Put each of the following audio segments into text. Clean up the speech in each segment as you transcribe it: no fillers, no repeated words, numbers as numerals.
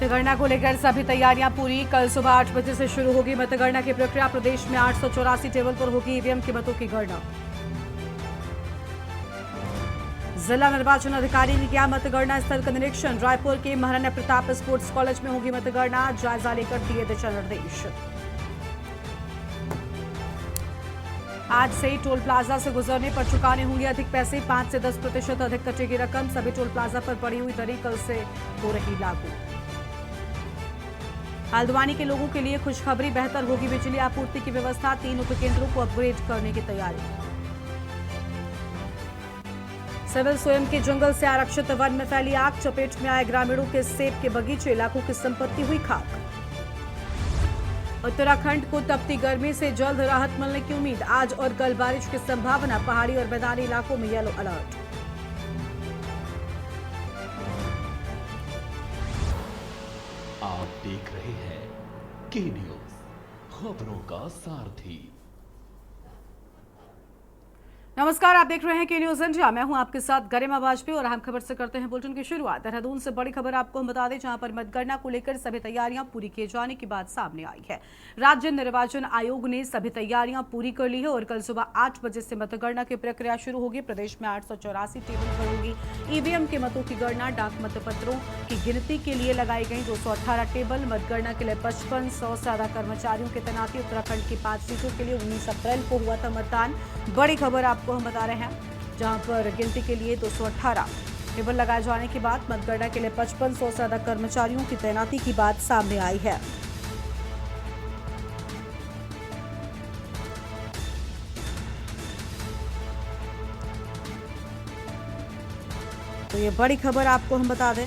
मतगणना को लेकर सभी तैयारियां पूरी। कल सुबह 8 बजे से शुरू होगी मतगणना की प्रक्रिया। प्रदेश में 884 टेबल पर होगी ईवीएम के मतों की गणना। जिला निर्वाचन अधिकारी ने किया मतगणना स्थल का निरीक्षण। रायपुर के महाराणा प्रताप स्पोर्ट्स कॉलेज में होगी मतगणना। जायजा लेकर दिए दिशा निर्देश। आज से टोल प्लाजा से गुजरने पर चुकाने होंगे अधिक पैसे। 5 से 10% अधिक कटेगी रकम। सभी टोल प्लाजा पर बढ़ी हुई दरें कल से हो रही लागू। हल्द्वानी के लोगों के लिए खुशखबरी, बेहतर होगी बिजली आपूर्ति की व्यवस्था। 3 उपकेंद्रों को अपग्रेड करने की तैयारी। सिविल स्वयं के जंगल से आरक्षित वन में फैली आग। चपेट में आए ग्रामीणों के सेब के बगीचे। लाखों की संपत्ति हुई खाक। उत्तराखंड को तपती गर्मी से जल्द राहत मिलने की उम्मीद। आज और कल बारिश की संभावना। पहाड़ी और मैदानी इलाकों में येलो अलर्ट। आप देख रहे हैं के न्यूज, खबरों का सारथी। नमस्कार, आप देख रहे हैं के न्यूज इंडिया। मैं हूं आपके साथ गरिमा वाजपेयी और अहम खबर से करते हैं बुलेटिन की शुरुआत। देहरादून से बड़ी खबर आपको हम बता दें, जहां पर मतगणना को लेकर सभी तैयारियां पूरी किए जाने की बात सामने आई है। राज्य निर्वाचन आयोग ने सभी तैयारियां पूरी कर ली है और कल सुबह 8 बजे से मतगणना की प्रक्रिया शुरू होगी। प्रदेश में 884 टेबल पर होगी ईवीएम के मतों की गणना। डाक मतपत्रों की गिनती के लिए लगाई गई 218 टेबल। मतगणना के लिए 5500 से ज्यादा कर्मचारियों की तैनाती। उत्तराखंड की 5 सीटों के लिए 19 अप्रैल को हुआ था मतदान। बड़ी खबर आपको हम बता रहे हैं, जहां पर गिनती के लिए 218 टेबल लगाए जाने के बाद मतगणना के लिए 5500 से ज्यादा कर्मचारियों की तैनाती की बात सामने आई है। तो ये बड़ी खबर आपको हम बता दें।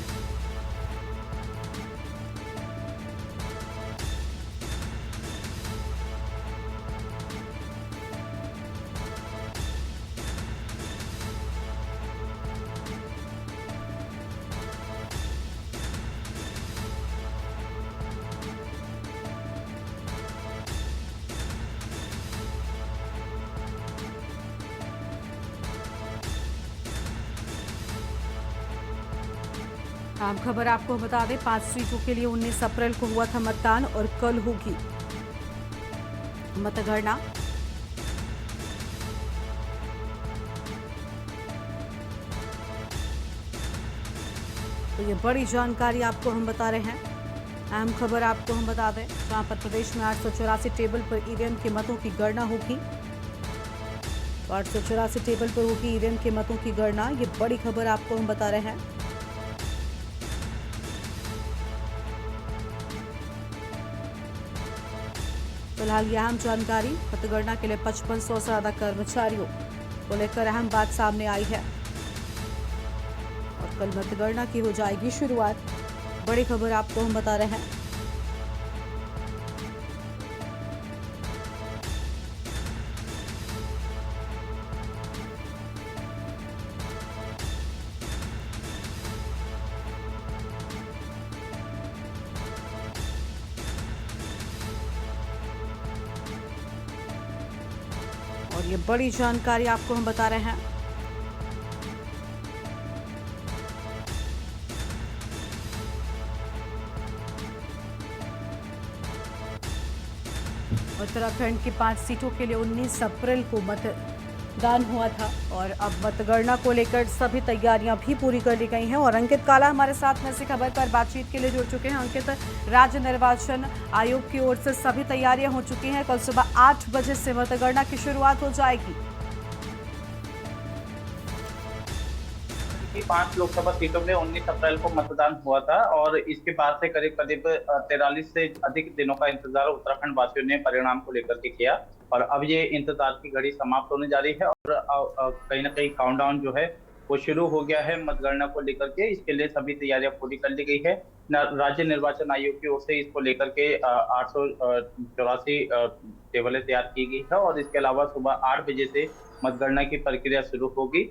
आम खबर आपको बता दें, 5 सीटों के लिए 19 अप्रैल को हुआ था मतदान और कल होगी मतगणना। तो ये बड़ी जानकारी आपको हम बता रहे हैं। अहम खबर आपको हम बता दें, जहां पर प्रदेश में 884 टेबल पर ईवीएम के मतों की गणना होगी। तो 884 टेबल पर होगी ईवीएम के मतों की गणना। ये बड़ी खबर आपको हम बता रहे हैं। फिलहाल यह अहम जानकारी। मतगणना के लिए 5500 से ज्यादा कर्मचारियों को लेकर अहम बात सामने आई है और कल मतगणना की हो जाएगी शुरुआत। बड़ी खबर आपको हम बता रहे हैं। और ये बड़ी जानकारी आपको हम बता रहे हैं। उत्तराखंड की 5 सीटों के लिए 19 अप्रैल को मतदान हुआ था और अब मतगणना को लेकर सभी तैयारियां भी पूरी कर ली गई हैं। और अंकित काला हमारे साथ में इसी खबर पर बातचीत के लिए जुड़ चुके हैं। अंकित, राज्य निर्वाचन आयोग की ओर से सभी तैयारियां हो चुकी हैं। कल सुबह 8 बजे से मतगणना की शुरुआत हो जाएगी। 5 लोकसभा सीटों में 19 अप्रैल को मतदान हुआ था और इसके बाद से करीब करीब 43 से अधिक दिनों का इंतजार उत्तराखंड वासियों ने परिणाम को लेकर के किया और अब ये इंतजार की घड़ी समाप्त होने जा रही है और कहीं ना कहीं काउंटडाउन जो है वो शुरू हो गया है मतगणना को लेकर के। इसके लिए सभी तैयारियां पूरी कर ली गई है। राज्य निर्वाचन आयोग की ओर से इसको लेकर के 884 टेबलें तैयार की गई है और इसके अलावा सुबह 8 बजे से मतगणना की प्रक्रिया शुरू होगी।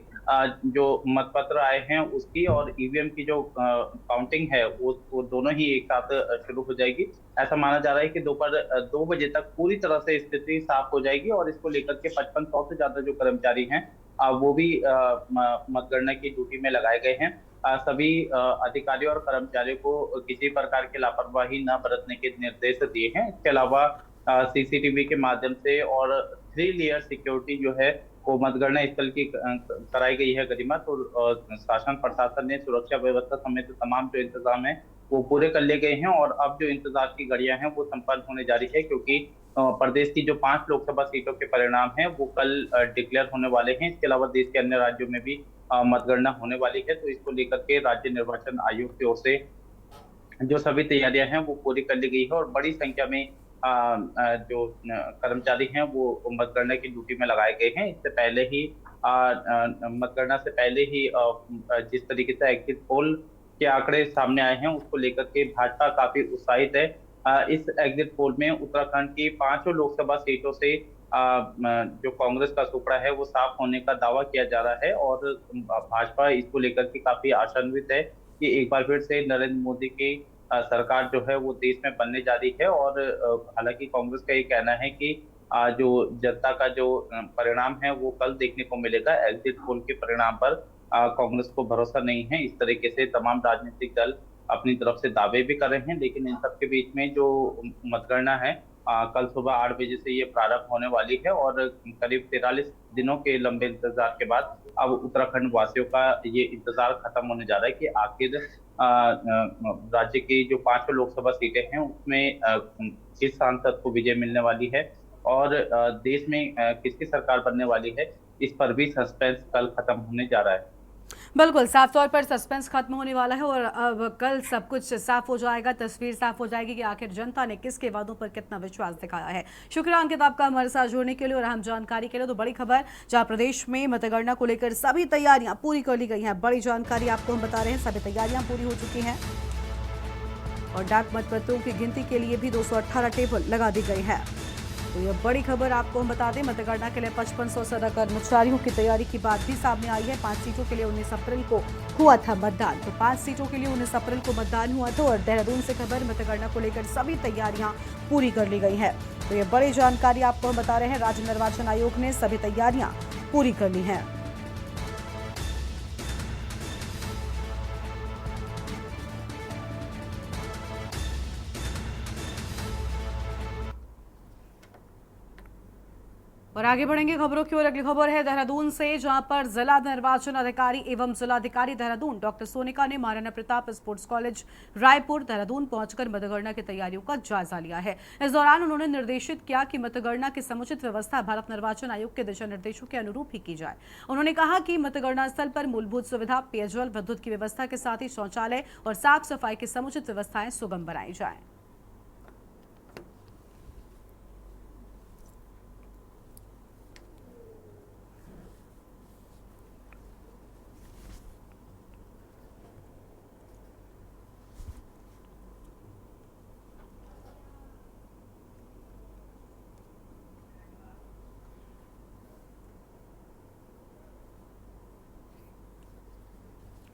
जो मतपत्र आए हैं उसकी और ईवीएम की जो काउंटिंग है वो दोनों ही एक साथ शुरू हो जाएगी। ऐसा माना जा रहा है कि दोपहर 2 बजे तक पूरी तरह से स्थिति साफ हो जाएगी और इसको लेकर के 5500 से ज्यादा जो कर्मचारी हैं वो भी मतगणना की ड्यूटी में लगाए गए हैं। सभी अधिकारियों और कर्मचारियों को किसी प्रकार की लापरवाही न बरतने के निर्देश दिए हैं। इसके अलावा सीसीटीवी के माध्यम से और 3 लेयर सिक्योरिटी जो है वो मतगणना स्थल की कराई गई है गरिमा। तो शासन प्रशासन ने सुरक्षा व्यवस्था समेत तमाम जो इंतजाम है वो पूरे कर लिए गए हैं और अब जो इंतजार की घड़ियां हैं वो संपन्न होने जा रही है, क्योंकि प्रदेश की जो 5 लोकसभा सीटों के परिणाम हैं वो कल डिक्लेयर होने वाले हैं। इसके अलावा देश के अन्य राज्यों में भी मतगणना होने वाली है। तो इसको लेकर के राज्य निर्वाचन आयोग की ओर से जो सभी तैयारियां हैं वो पूरी कर ली गई है और बड़ी संख्या में जो कर्मचारी हैं वो मतगणना की ड्यूटी में लगाए गए हैं। इससे पहले ही मतगणना से पहले ही जिस तरीके से एग्जिट पोल के आंकड़े सामने आए हैं उसको लेकर के भाजपा काफी उत्साहित है। इस एग्जिट पोल में उत्तराखंड की 5 लोकसभा सीटों से जो कांग्रेस का टुकड़ा है वो साफ होने का दावा किया जा रहा है और भाजपा इसको लेकर के काफी आशान्वित है कि एक बार फिर से नरेंद्र मोदी की सरकार जो है वो देश में बनने जा रही है। और हालांकि कांग्रेस का ये कहना है कि जो जनता का जो परिणाम है वो कल देखने को मिलेगा। एग्जिट पोल के परिणाम पर कांग्रेस को भरोसा नहीं है। इस तरीके से तमाम राजनीतिक दल अपनी तरफ से दावे भी कर रहे हैं, लेकिन इन सबके बीच में जो मतगणना है कल सुबह 8 बजे से ये प्रारंभ होने वाली है और करीब 43 दिनों के लंबे इंतजार के बाद अब उत्तराखंड वासियों का ये इंतजार खत्म होने जा रहा है कि आखिर राज्य की जो 5 लोकसभा सीटें हैं उसमें किस सांसद को विजय मिलने वाली है और देश में किसकी सरकार बनने वाली है, इस पर भी सस्पेंस कल खत्म होने जा रहा है। बिल्कुल साफ तौर पर सस्पेंस खत्म होने वाला है और अब कल सब कुछ साफ हो जाएगा, तस्वीर साफ हो जाएगी कि आखिर जनता ने किसके वादों पर कितना विश्वास दिखाया है। शुक्रिया अंकित आपका हमारे साथ जुड़ने के लिए और अहम जानकारी के लिए। तो बड़ी खबर जहां प्रदेश में मतगणना को लेकर सभी तैयारियां पूरी कर ली गई हैं, बड़ी जानकारी आपको हम बता रहे हैं। सभी तैयारियां पूरी हो चुकी हैं और डाक मतपत्रों की गिनती के लिए भी 218 टेबल लगा दी गई है। तो ये बड़ी खबर आपको हम बता दें, मतगणना के लिए 5500 से अधिक कर्मचारियों की तैयारी की बात भी सामने आई है। 5 सीटों के लिए 19 अप्रैल को हुआ था मतदान। तो 5 सीटों के लिए 19 अप्रैल को मतदान हुआ था और देहरादून से खबर, मतगणना को लेकर सभी तैयारियां पूरी कर ली गई है। तो ये बड़ी जानकारी आपको हम बता रहे हैं, राज्य निर्वाचन आयोग ने सभी तैयारियां पूरी कर ली है। और आगे बढ़ेंगे खबरों की ओर। अगली खबर है देहरादून से, जहां पर जिला निर्वाचन अधिकारी एवं जिलाधिकारी देहरादून डॉक्टर सोनिका ने महाराणा प्रताप स्पोर्ट्स कॉलेज रायपुर देहरादून पहुंचकर मतगणना की तैयारियों का जायजा लिया है। इस दौरान उन्होंने निर्देशित किया कि मतगणना की समुचित व्यवस्था भारत निर्वाचन आयोग के दिशा निर्देशों के अनुरूप ही की जाए। उन्होंने कहा कि मतगणना स्थल पर मूलभूत सुविधा, पेयजल, विद्युत की व्यवस्था के साथ ही शौचालय और साफ सफाई की समुचित व्यवस्थाएं सुगम बनाई जाए।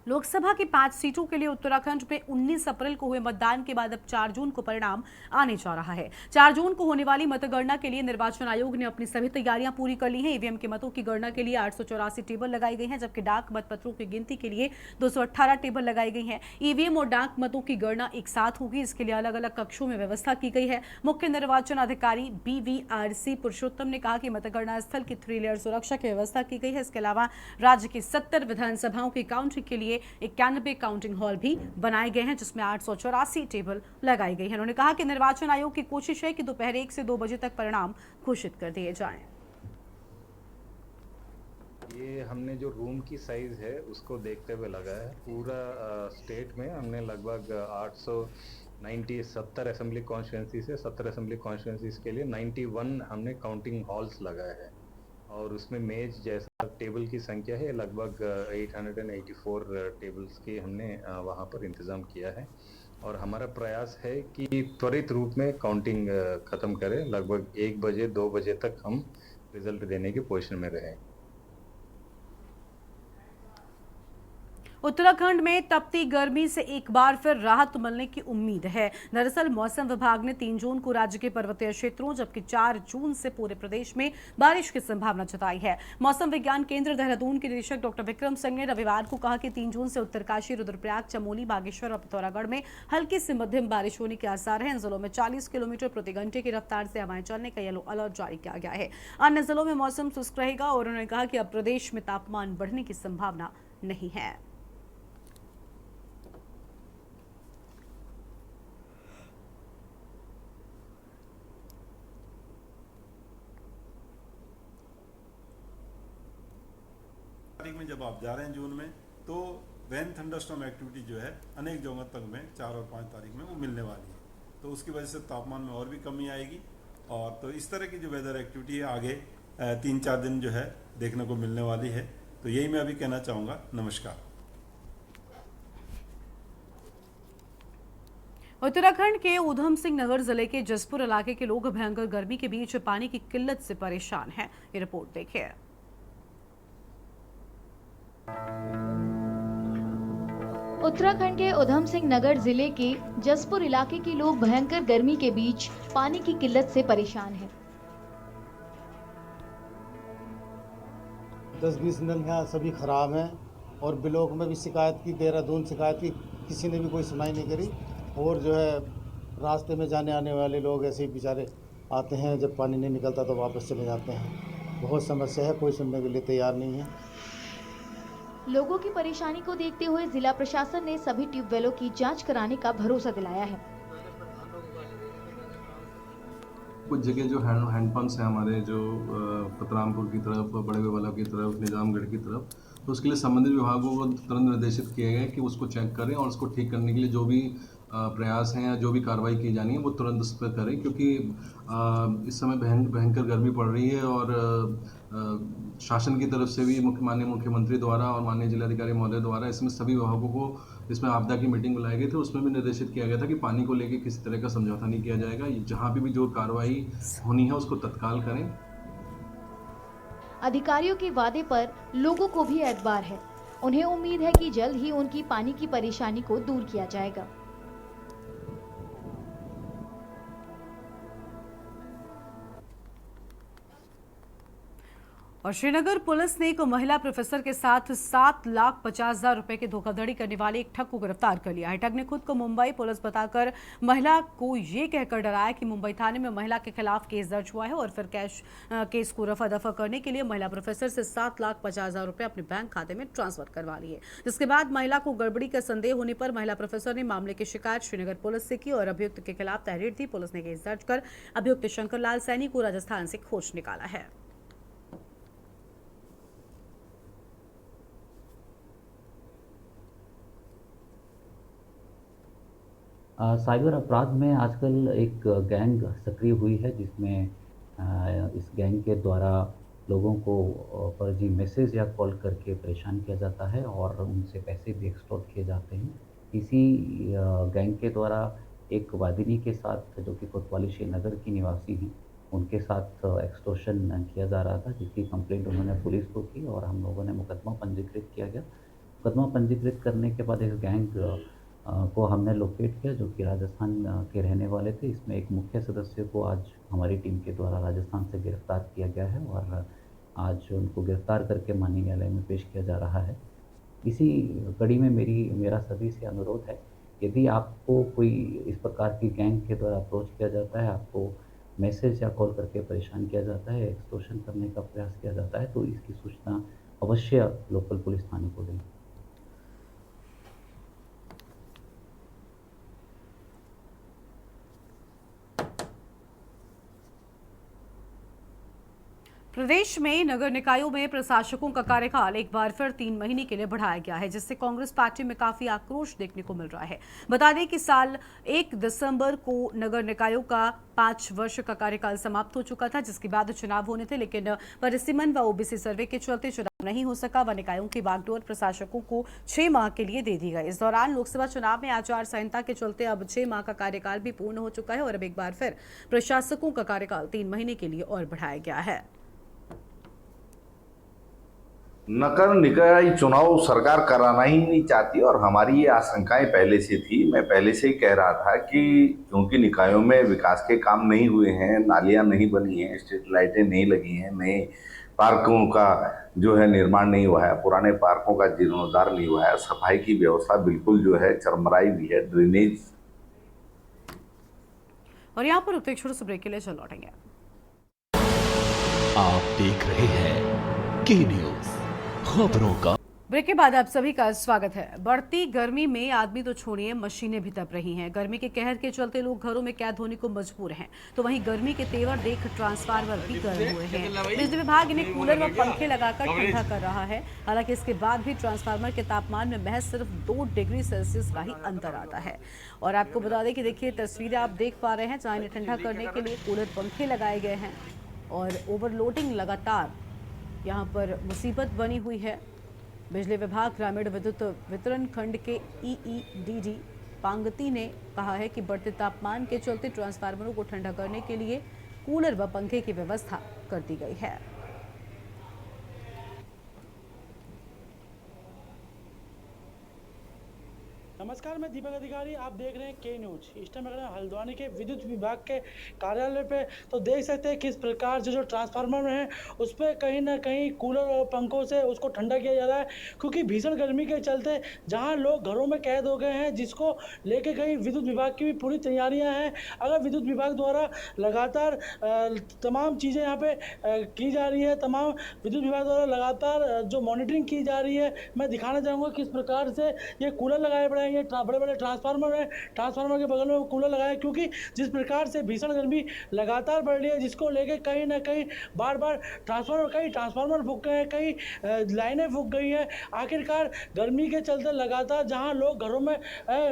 लोकसभा की 5 सीटों के लिए उत्तराखंड में 19 अप्रैल को हुए मतदान के बाद अब 4 जून को परिणाम आने जा रहा है। 4 जून को होने वाली मतगणना के लिए निर्वाचन आयोग ने अपनी सभी तैयारियां पूरी कर ली हैं। ईवीएम के मतों की गणना के लिए 884 टेबल लगाई गई हैं, जबकि डाक मतपत्रों की गिनती के लिए 218 टेबल लगाई गई हैं। ईवीएम और डाक मतों की गणना एक साथ होगी, इसके लिए अलग अलग कक्षों में व्यवस्था की गई है। मुख्य निर्वाचन अधिकारी BVRC पुरुषोत्तम ने कहा कि मतगणना स्थल की 3 लेयर सुरक्षा की व्यवस्था की गई है। इसके अलावा राज्य की 70 विधानसभाओं की काउंटिंग के लिए 91 काउंटिंग हॉल भी बनाए गए हैं, जिसमें 884 टेबल लगाई गई है। उन्होंने कहा कि निर्वाचन आयोग की कोशिश है कि दोपहर 1 से 2 बजे तक परिणाम घोषित कर दिए जाएं। ये हमने जो रूम की साइज है उसको देखते हुए लगाया है। पूरा स्टेट में हमने लगभग 70 असेंबली कॉन्स्टिट्यूंसी से 70 असेंबली कॉन्स्टिट्यूंसीज के लिए 91 हमने काउंटिंग हॉल्स लगाए हैं और उसमें मेज जैसा टेबल की संख्या है लगभग 884 टेबल्स की हमने वहाँ पर इंतज़ाम किया है और हमारा प्रयास है कि त्वरित रूप में काउंटिंग ख़त्म करें। लगभग 1 बजे 2 बजे तक हम रिजल्ट देने की पोजीशन में रहें। उत्तराखंड में तपती गर्मी से एक बार फिर राहत मिलने की उम्मीद है। दरअसल मौसम विभाग ने 3 जून को राज्य के पर्वतीय क्षेत्रों जबकि 4 जून से पूरे प्रदेश में बारिश की संभावना जताई है। मौसम विज्ञान केंद्र देहरादून के निदेशक डॉक्टर विक्रम सिंह ने रविवार को कहा कि 3 जून से उत्तरकाशी, रुद्रप्रयाग, चमोली, बागेश्वर और पिथौरागढ़ में हल्की से मध्यम बारिश होने के आसार हैं। इन जिलों में 40 किलोमीटर प्रति घंटे की रफ्तार से हवाएं चलने का येलो अलर्ट जारी किया गया है। अन्य जिलों में मौसम शुष्क रहेगा और उन्होंने कहा कि अब प्रदेश में तापमान बढ़ने की संभावना नहीं है। तारीख में जब आप जा रहे हैं जून में, तो रेन थंडरस्टॉर्म एक्टिविटी जो है अनेक जगहों तक में 4 और 5 तारीख में वो मिलने वाली है, तो उसकी वजह से तापमान में और भी कमी आएगी। और तो इस तरह की जो वेदर एक्टिविटी है आगे 3-4 दिन जो है देखने को मिलने वाली है। तो यही मैं अभी कहना चाहूँगा। नमस्कार। उत्तराखंड के ऊधम सिंह नगर जिले के जसपुर इलाके के लोग भयंकर गर्मी के बीच पानी की किल्लत से परेशान हैं। ये रिपोर्ट देखिए। उत्तराखंड के ऊधम सिंह नगर जिले के जसपुर इलाके के लोग भयंकर गर्मी के बीच पानी की किल्लत से परेशान हैं। 10-20 नल यहाँ सभी खराब हैं और ब्लॉक में भी शिकायत की, देहरादून शिकायत की, किसी ने भी कोई सुनाई नहीं करी। और जो है रास्ते में जाने आने वाले लोग ऐसे ही बेचारे आते हैं, जब पानी नहीं निकलता तो वापस चले जाते हैं। बहुत समस्या है, कोई सुनने के लिए तैयार नहीं है। लोगों की परेशानी को देखते हुए जिला प्रशासन ने सभी ट्यूबवेलों की जांच कराने का भरोसा दिलाया है। कुछ जगह जो हैंडपम्प्स हैं हमारे, जो पतरामपुर की तरफ, बड़े बेवाला की तरफ, निजामगढ़ की तरफ, तो उसके लिए संबंधित विभागों को तुरंत निर्देशित किए गए कि उसको चेक करें और उसको ठीक करने के लिए जो भी प्रयास हैं या जो भी कार्रवाई की जानी है वो तुरंत उस पर करें, क्योंकि इस समय भयंकर गर्मी पड़ रही है और शासन की तरफ से भी माननीय मुख्यमंत्री द्वारा और माननीय जिलाधिकारी महोदय द्वारा इसमें सभी विभागों को इसमें आपदा की मीटिंग बुलाई गई थी। उसमें भी निर्देशित किया गया था कि पानी को लेकर किसी तरह का समझौता नहीं किया जाएगा। जहाँ भी जो कार्रवाई होनी है उसको तत्काल करें। अधिकारियों के वादे पर लोगों को भी एतबार है। उन्हें उम्मीद है कि जल्द ही उनकी पानी की परेशानी को दूर किया जाएगा। और श्रीनगर पुलिस ने एक महिला प्रोफेसर के साथ 7,50,000 रुपए की धोखाधड़ी करने वाले एक ठग को गिरफ्तार कर लिया है। ठग ने खुद को मुंबई पुलिस बताकर महिला को ये कहकर डराया कि मुंबई थाने में महिला के खिलाफ केस दर्ज हुआ है और फिर केस को रफा दफा करने के लिए महिला प्रोफेसर से 7,50,000 रुपए अपने बैंक खाते में ट्रांसफर करवा लिए। जिसके बाद महिला को गड़बड़ी का संदेह होने पर महिला प्रोफेसर ने मामले की शिकायत श्रीनगर पुलिस से की और अभियुक्त के खिलाफ तहरीर दी। पुलिस ने केस दर्ज कर अभियुक्त शंकर लाल सैनी को राजस्थान से खोज निकाला है। साइबर अपराध में आजकल एक गैंग सक्रिय हुई है, जिसमें इस गैंग के द्वारा लोगों को फर्जी मैसेज या कॉल करके परेशान किया जाता है और उनसे पैसे भी एक्सटॉर्ट किए जाते हैं। इसी गैंग के द्वारा एक वादिनी के साथ, जो कि कोतवाली श्रीनगर की निवासी हैं, उनके साथ एक्सटॉर्शन किया जा रहा था, जिसकी कंप्लेंट उन्होंने पुलिस को की और हम लोगों ने मुकदमा पंजीकृत किया गया। मुकदमा पंजीकृत करने के बाद इस गैंग को हमने लोकेट किया, जो कि राजस्थान के रहने वाले थे। इसमें एक मुख्य सदस्य को आज हमारी टीम के द्वारा राजस्थान से गिरफ्तार किया गया है और आज उनको गिरफ्तार करके माननीय न्यायालय में पेश किया जा रहा है। इसी कड़ी में मेरा सभी से अनुरोध है, यदि आपको कोई इस प्रकार की गैंग के द्वारा अप्रोच किया जाता है, आपको मैसेज या कॉल करके परेशान किया जाता है, एक्सटॉर्शन करने का प्रयास किया जाता है, तो इसकी सूचना अवश्य लोकल पुलिस थाने को दें। प्रदेश में नगर निकायों में प्रशासकों का कार्यकाल एक बार फिर 3 महीने के लिए बढ़ाया गया है, जिससे कांग्रेस पार्टी में काफी आक्रोश देखने को मिल रहा है। बता दें कि साल 1 दिसंबर को नगर निकायों का 5 वर्ष का कार्यकाल समाप्त हो चुका था, जिसके बाद चुनाव होने थे, लेकिन परिसीमन व ओबीसी सर्वे के चलते चुनाव नहीं हो सका व निकायों की बागडोर प्रशासकों को 6 माह के लिए दे दी गई। इस दौरान लोकसभा चुनाव में आचार संहिता के चलते अब 6 माह का कार्यकाल भी पूर्ण हो चुका है और अब एक बार फिर प्रशासकों का कार्यकाल 3 महीने के लिए और बढ़ाया गया है। नगर निकाय चुनाव सरकार कराना ही नहीं चाहती और हमारी ये आशंकाएं पहले से थी। मैं पहले से ही कह रहा था कि क्योंकि निकायों में विकास के काम नहीं हुए हैं, नालियां नहीं बनी हैं, स्ट्रीट लाइटें नहीं लगी हैं, नए पार्कों का जो है निर्माण नहीं हुआ है, पुराने पार्कों का जीर्णोद्धार नहीं हुआ है, सफाई की व्यवस्था बिल्कुल जो है चरमराई हुई है, ड्रेनेज। और यहाँ पर एक छोटे से ब्रेक के लिए चल लौटेंगे। आप देख रहे हैं के न्यूज, खबरों का। ब्रेक के बाद आप सभी का स्वागत है। बढ़ती गर्मी में आदमी तो छोड़िए, मशीनें भी तप रही हैं। गर्मी के कहर के चलते लोग घरों में कैद होने को मजबूर हैं, तो वहीं गर्मी के तेवर देख ट्रांसफार्मर भी गर्म हुए हैं। बिजली विभाग इन्हें कूलर व पंखे लगाकर ठंडा कर रहा है। हालांकि इसके बाद भी ट्रांसफार्मर के तापमान में महज सिर्फ 2 डिग्री सेल्सियस का ही अंतर आता है। और आपको बता दें कि देखिए तस्वीरें आप देख पा रहे हैं, जहाँ इन्हें ठंडा करने के लिए कूलर पंखे लगाए गए हैं और ओवरलोडिंग लगातार यहाँ पर मुसीबत बनी हुई है। बिजली विभाग ग्रामीण विद्युत वितरण खंड के ईईडीडी पांगती ने कहा है कि बढ़ते तापमान के चलते ट्रांसफार्मरों को ठंडा करने के लिए कूलर व पंखे की व्यवस्था कर दी गई है। नमस्कार, मैं दीपक अधिकारी, आप देख रहे हैं के न्यूज। इस टाइम अगर हल्द्वानी के विद्युत विभाग के कार्यालय पे तो देख सकते हैं किस प्रकार से जो ट्रांसफार्मर है उस पर कहीं ना कहीं कूलर और पंखों से उसको ठंडा किया जा रहा है, क्योंकि भीषण गर्मी के चलते जहां लोग घरों में कैद हो गए हैं, जिसको लेके कहीं विद्युत विभाग की भी पूरी तैयारियाँ हैं। अगर विद्युत विभाग द्वारा लगातार तमाम चीज़ें यहाँ पे की जा रही है, तमाम विद्युत विभाग द्वारा लगातार जो मॉनिटरिंग की जा रही है। मैं दिखाना चाहूँगा किस प्रकार से ये कूलर लगाए पड़े हैं, ये बड़े बड़े ट्रांसफार्मर है, ट्रांसफार्मर के बगल में कूलर लगाया, क्योंकि जिस प्रकार से भीषण गर्मी लगातार बढ़ रही है, जिसको लेके कहीं ना कहीं बार बार ट्रांसफार्मर फूक गए हैं, कई लाइनें फूक गई हैं। आखिरकार गर्मी के चलते लगातार जहां लोग घरों में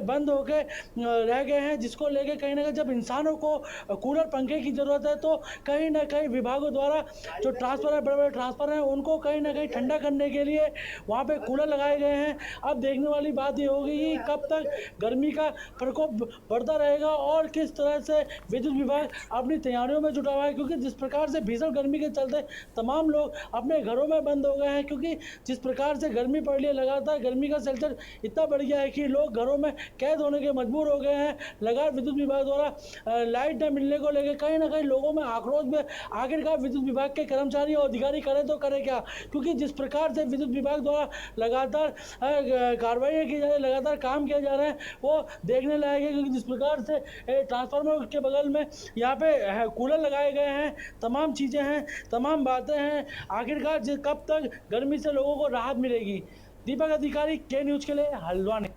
बंद होकर रह गए हैं, जिसको लेके कहीं ना कहीं जब इंसानों को कूलर पंखे की ज़रूरत है, तो कहीं ना कहीं विभागों द्वारा जो ट्रांसफार्मर बड़े बड़े ट्रांसफार्मर हैं उनको कहीं ना कहीं ठंडा करने के लिए वहाँ पे कूलर लगाए गए हैं। अब देखने वाली बात ये होगी कि कब तक गर्मी का प्रकोप बढ़ता रहेगा और किस तरह से विद्युत विभाग अपनी तैयारियों में जुटा हुआ है, क्योंकि जिस प्रकार से भीषण गर्मी के चलते तमाम लोग अपने घरों में बंद हो गए हैं, क्योंकि जिस प्रकार से गर्मी पड़ रही है, लगातार गर्मी का सेल्सियस इतना बढ़ गया है कि लोग घरों में कैद होने के मजबूर हो गए हैं। लगातार विद्युत विभाग द्वारा लाइट न मिलने को लेकर कहीं ना कहीं लोगों में आक्रोश में आखिरकार विद्युत विभाग के कर्मचारी और अधिकारी करें तो करें क्या, क्योंकि जिस प्रकार से विद्युत विभाग द्वारा लगातार कार्रवाई की जा रही है, लगातार काम किया जा रहा है, वो देखने लायक है। क्योंकि जिस प्रकार से ट्रांसफार्मर के बगल में यहाँ पे कूलर लगाए गए हैं, तमाम चीज़ें हैं, तमाम बातें हैं, आखिरकार कब तक गर्मी से लोगों को राहत मिलेगी। दीपक अधिकारी, के न्यूज़ के लिए हल्द्वानी।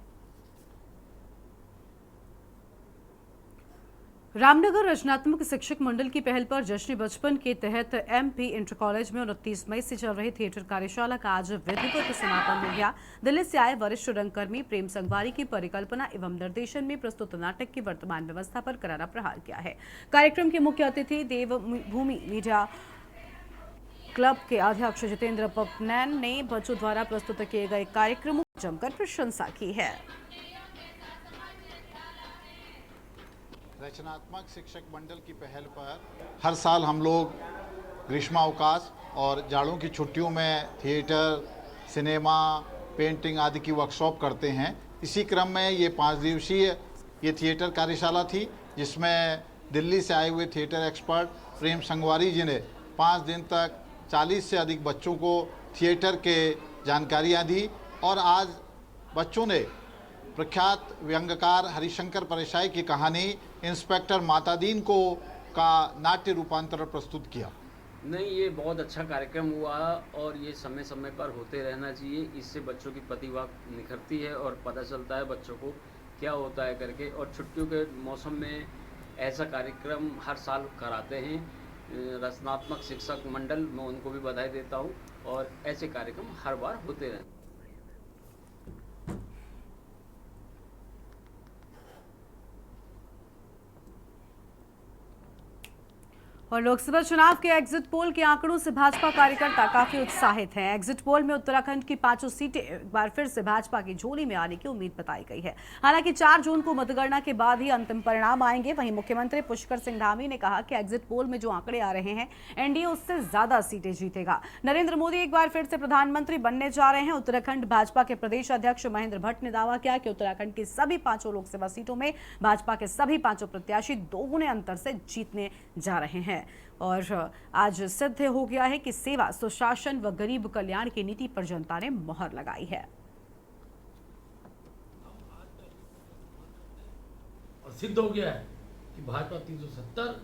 रामनगर रचनात्मक शिक्षक मंडल की पहल पर जश्न बचपन के तहत एमपी इंटर कॉलेज में 29 मई से चल रही थिएटर कार्यशाला का आज विधिवत समापन हो गया। दिल्ली से आए वरिष्ठ रंगकर्मी प्रेम संगवारी की परिकल्पना एवं निर्देशन में प्रस्तुत नाटक की वर्तमान व्यवस्था पर करारा प्रहार किया है। कार्यक्रम के मुख्य अतिथि देवभूमि मीडिया क्लब के अध्यक्ष जितेंद्र पकनैन ने बच्चों द्वारा प्रस्तुत किए गए कार्यक्रमों की जमकर प्रशंसा की है। रचनात्मक शिक्षक मंडल की पहल पर हर साल हम लोग ग्रीष्मावकाश और जाड़ों की छुट्टियों में थिएटर, सिनेमा, पेंटिंग आदि की वर्कशॉप करते हैं। इसी क्रम में ये 5 दिवसीय ये थिएटर कार्यशाला थी, जिसमें दिल्ली से आए हुए थिएटर एक्सपर्ट प्रेम संगवारी जी ने 5 दिन तक 40 से अधिक बच्चों को थिएटर के जानकारियाँ दी और आज बच्चों ने प्रख्यात व्यंग्यकार हरिशंकर परशाई की कहानी इंस्पेक्टर मातादीन को का नाट्य रूपांतरण प्रस्तुत किया। नहीं, ये बहुत अच्छा कार्यक्रम हुआ और ये समय समय पर होते रहना चाहिए। इससे बच्चों की प्रतिभा निखरती है और पता चलता है बच्चों को क्या होता है करके। और छुट्टियों के मौसम में ऐसा कार्यक्रम हर साल कराते हैं रचनात्मक शिक्षक मंडल। मैं उनको भी बधाई देता हूँ और ऐसे कार्यक्रम हर बार होते रहते हैं। और लोकसभा चुनाव के एग्जिट पोल के आंकड़ों से भाजपा कार्यकर्ता काफी उत्साहित हैं। एग्जिट पोल में उत्तराखंड की 5 सीटें एक बार फिर से भाजपा की झोली में आने की उम्मीद बताई गई है। हालांकि 4 जून को मतगणना के बाद ही अंतिम परिणाम आएंगे। वहीं मुख्यमंत्री पुष्कर सिंह धामी ने कहा कि एग्जिट पोल में जो आंकड़े आ रहे हैं, एनडीए उससे ज्यादा सीटें जीतेगा। नरेंद्र मोदी एक बार फिर से प्रधानमंत्री बनने जा रहे हैं। उत्तराखंड भाजपा के प्रदेश अध्यक्ष महेंद्र भट्ट ने दावा किया कि उत्तराखंड की सभी 5 लोकसभा सीटों में भाजपा के सभी 5 प्रत्याशी दोगुने अंतर से जीतने जा रहे हैं। और आज सिद्ध हो गया है कि सेवा, सुशासन व गरीब कल्याण की नीति पर जनता ने मोहर लगाई है। और सिद्ध हो गया है कि भाजपा 370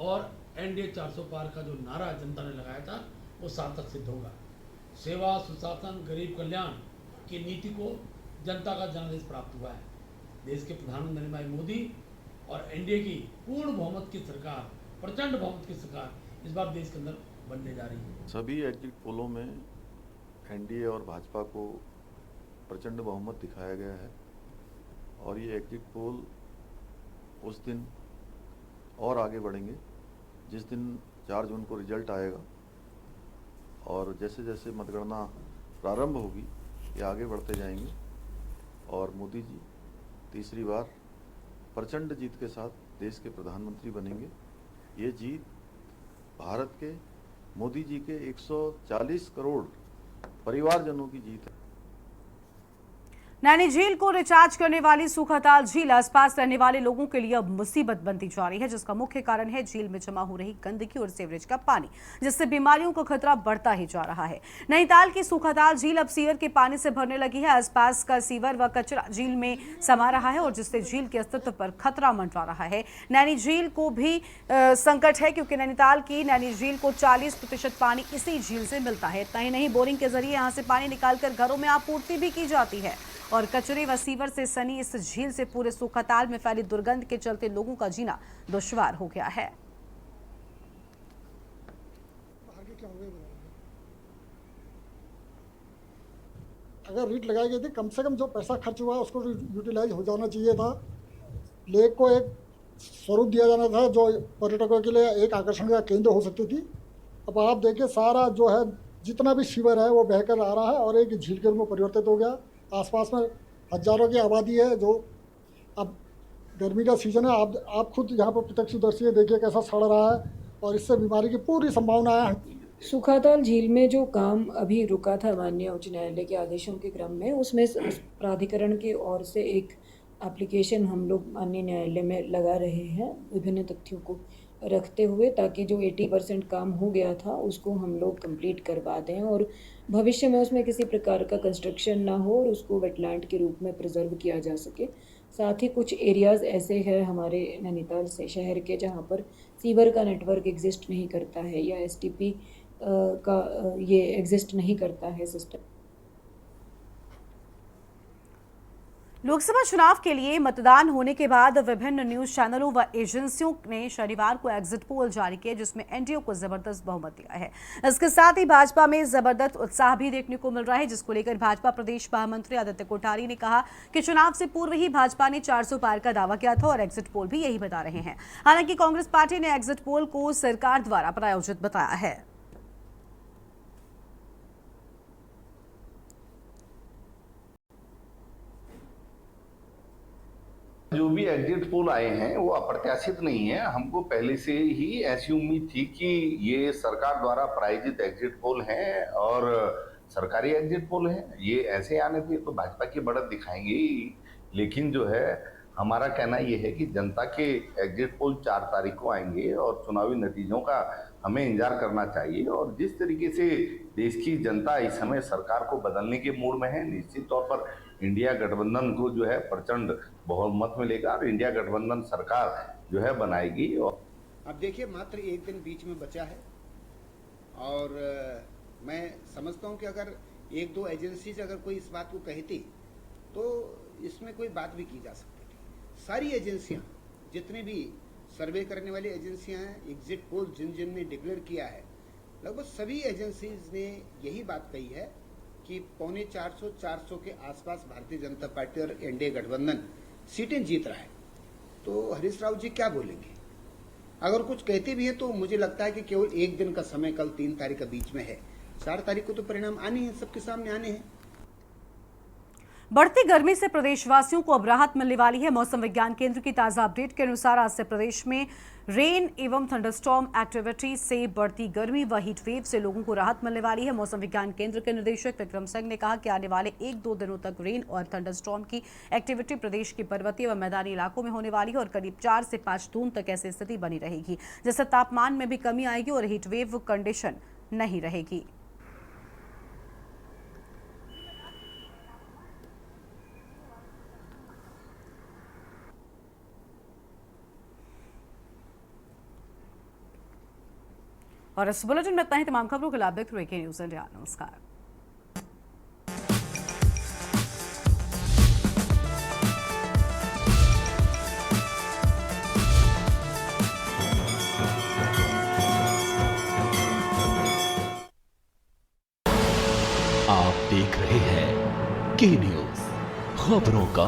और एनडीए 400 पार का जो नारा जनता ने लगाया था वो सार्थक सिद्ध होगा। सेवा, सुशासन, गरीब कल्याण की नीति को जनता का जनादेश प्राप्त हुआ है। देश के प्रधानमंत्री नरेंद्र भाई मोदी और एनडीए की पूर्ण बहुमत की सरकार, प्रचंड बहुमत की सरकार इस बार देश के अंदर बनने जा रही है। सभी एग्जिट पोलों में एनडीए और भाजपा को प्रचंड बहुमत दिखाया गया है और ये एग्जिट पोल उस दिन और आगे बढ़ेंगे जिस दिन 4 जून को रिजल्ट आएगा। और जैसे जैसे मतगणना प्रारंभ होगी ये आगे बढ़ते जाएंगे और मोदी जी तीसरी बार प्रचंड जीत के साथ देश के प्रधानमंत्री बनेंगे। ये जीत भारत के मोदी जी के 140 करोड़ परिवारजनों की जीत है। नैनी झील को रिचार्ज करने वाली सूखाताल झील आसपास रहने वाले लोगों के लिए अब मुसीबत बनती जा रही है, जिसका मुख्य कारण है झील में जमा हो रही गंदगी और सीवरेज का पानी, जिससे बीमारियों का खतरा बढ़ता ही जा रहा है। नैनीताल की सूखाताल झील अब सीवर के पानी से भरने लगी है। आसपास का सीवर व कचरा झील में समा रहा है और जिससे झील के अस्तित्व पर खतरा मंडरा रहा है। नैनी झील को भी संकट है क्योंकि नैनीताल की नैनी झील को 40% पानी इसी झील से मिलता है। इतना ही नहीं, बोरिंग के जरिए यहाँ से पानी निकालकर घरों में आपूर्ति भी की जाती है और कचरे व सीवर से सनी इस झील से पूरे सूखाताल में फैली दुर्गंध के चलते लोगों का जीना दुश्वार हो गया है। अगर रीट लगाई गई थी, कम से कम जो पैसा खर्च हुआ उसको यूटिलाइज हो जाना चाहिए था। लेक को एक स्वरूप दिया जाना था जो पर्यटकों के लिए एक आकर्षण का केंद्र हो सकती थी। अब आप देखिए सारा जो है जितना भी सीवर है वो बहकर आ रहा है और एक झील के रूप में परिवर्तित हो गया। आसपास में हजारों की आबादी है। जो अब गर्मी का सीज़न है, आप खुद यहाँ पर प्रत्यक्षदर्शी है, देखिए कैसा सड़ रहा है और इससे बीमारी की पूरी संभावना है। सूखाताल झील में जो काम अभी रुका था माननीय उच्च न्यायालय के आदेशों के क्रम में, उसमें प्राधिकरण की ओर से एक एप्लीकेशन हम लोग माननीय न्यायालय में लगा रहे हैं विभिन्न तथ्यों को रखते हुए, ताकि जो 80% काम हो गया था उसको हम लोग कंप्लीट करवा दें और भविष्य में उसमें किसी प्रकार का कंस्ट्रक्शन ना हो और उसको वेटलैंड के रूप में प्रिजर्व किया जा सके। साथ ही कुछ एरियाज़ ऐसे हैं हमारे नैनीताल से शहर के जहाँ पर सीवर का नेटवर्क एग्जिस्ट नहीं करता है या एसटीपी का ये एग्जिस्ट नहीं करता है सिस्टम। लोकसभा चुनाव के लिए मतदान होने के बाद विभिन्न न्यूज चैनलों व एजेंसियों ने शनिवार को एग्जिट पोल जारी किए जिसमें एनडीए को जबरदस्त बहुमत दिया है। इसके साथ ही भाजपा में जबरदस्त उत्साह भी देखने को मिल रहा है, जिसको लेकर भाजपा प्रदेश महामंत्री आदित्य कोठारी ने कहा कि चुनाव से पूर्व ही भाजपा ने 400 पार का दावा किया था और एग्जिट पोल भी यही बता रहे हैं। हालांकि कांग्रेस पार्टी ने एग्जिट पोल को सरकार द्वारा प्रायोजित बताया है। जो भी एग्जिट पोल आए हैं वो अप्रत्याशित नहीं है। हमको पहले से ही ऐसी उम्मीद थी कि ये सरकार द्वारा प्रायोजित एग्जिट पोल हैं और सरकारी एग्जिट पोल हैं। ये ऐसे आने पे तो भाजपा की बढ़त दिखाएंगे ही, लेकिन जो है हमारा कहना ये है कि जनता के एग्जिट पोल 4 तारीख को आएंगे और चुनावी नतीजों का हमें इंतजार करना चाहिए। और जिस तरीके से देश की जनता इस समय सरकार को बदलने के मूड में है, निश्चित तौर पर इंडिया गठबंधन को जो है प्रचंड बहुमत मिलेगा और इंडिया गठबंधन सरकार जो है बनाएगी। और अब देखिए मात्र 1 दिन बीच में बचा है और मैं समझता हूं कि अगर 1-2 एजेंसीज अगर कोई इस बात को कहती तो इसमें कोई बात भी की जा सकती थी। सारी एजेंसियां, जितने भी सर्वे करने वाली एजेंसियां हैं, एग्जिट पोल जिन ने डिक्लेयर किया है, लगभग सभी एजेंसीज ने यही बात कही है कि 450 के आसपास भारतीय जनता पार्टी और एनडीए गठबंधन सीटें जीत रहा है। तो हरीश राव जी क्या बोलेंगे? अगर कुछ कहती भी है तो मुझे लगता है कि केवल एक दिन का समय कल 3 तारीख के बीच में है। 4 तारीख को तो परिणाम आने हैं, सबके सामने आने हैं। बढ़ती गर्मी से प्रदेशवासियों को अब राहत मिलने वाली है। मौसम विज्ञान केंद्र की ताजा अपडेट के अनुसार आज से प्रदेश में रेन एवं थंडरस्टॉर्म एक्टिविटी से बढ़ती गर्मी व हीट वेव से लोगों को राहत मिलने वाली है। मौसम विज्ञान केंद्र के निदेशक विक्रम सिंह ने कहा कि आने वाले 1-2 दिनों तक रेन और थंडरस्टॉर्म की एक्टिविटी प्रदेश के पर्वतीय व मैदानी इलाकों में होने वाली है और करीब 4 से 5 जून तक ऐसी स्थिति बनी रहेगी, जिससे तापमान में भी कमी आएगी और हीट वेव कंडीशन नहीं रहेगी। और इस बुलेटिन में इतना ही। तमाम खबरों के लिए आप देखते रहिए के न्यूज़ इंडिया। नमस्कार। आप देख रहे हैं के न्यूज़, खबरों का